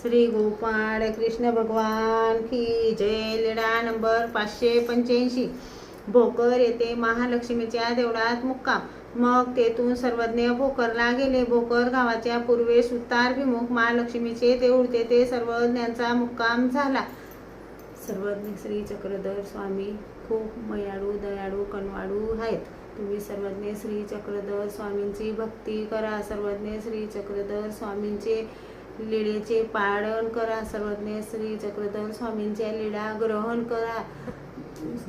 श्री गोपाळ कृष्ण भगवान की जय. लीळा नंबर 585. भोकर येथे महालक्ष्मीच्या देवळात मुक्काम. मग तेथून सर्वज्ञ भोकरला गेले. भोकर गावाच्या पूर्वेस उत्तराभिमुख महालक्ष्मीचे देऊळ, तेथे सर्वज्ञांचा मुक्काम झाला. सर्वज्ञ श्री चक्रधर स्वामी खूप मयाळू, दयाळू, कनवाळू आहेत. तुम्ही सर्वज्ञ श्री चक्रधर स्वामींची भक्ती करा. सर्वज्ञ श्री चक्रधर स्वामींचे लीळेचे पालन करा. सर्वज्ञ श्री चक्रधर स्वामींच्या लीळा ग्रहण करा.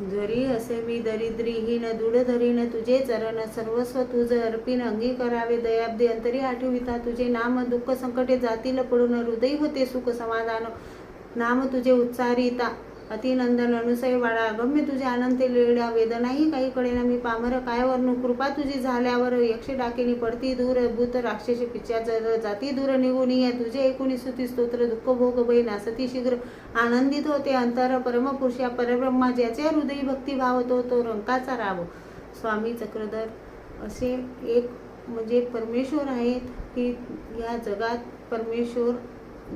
जरी असे मी दरिद्रीहीन दूढ धरीन तुझे चरण, सर्वस्व तुझ अर्पीन अंगी करावे. दयाब्दी अंतरी आठविता तुझे नाम, दुःख संकटे जातील पडून, हृदयी होते सुख समाधान. नाम तुझे उच्चारिता अतिनंदन, अनुसय वाळा अगम्य तुझे अनंत लीळा. वेदनाही काही कळेना मी पामर काय वर्णू. कृपा तुझी झाल्यावर यक्ष डाकिनी पडती दूर, भूत राक्षसी पिच्या जाती दूर निघून. तुझे ऐकून स्तुती स्तोत्र दुःख भोग भय नासती शीघ्र. आनंदित होते अंतर परमपुरुषा परब्रह्मा, ज्याचे हृदयी भक्तिभाव तो रंकाचा राव. स्वामी चक्रधर असे एक म्हणजे परमेश्वर आहेत की या जगात परमेश्वर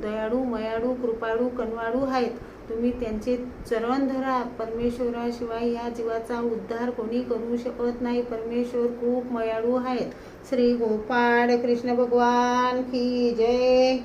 दयाळू, मयाळू, कृपाळू, कनवाळू आहेत. तुम्ही त्यांचे चरण धरा. परमेश्वराशिवाय या जीवाचा उद्धार कोणी करू शकत नाही. परमेश्वर खूप मयाळू आहेत. श्री गोपाळ कृष्ण भगवान की जय.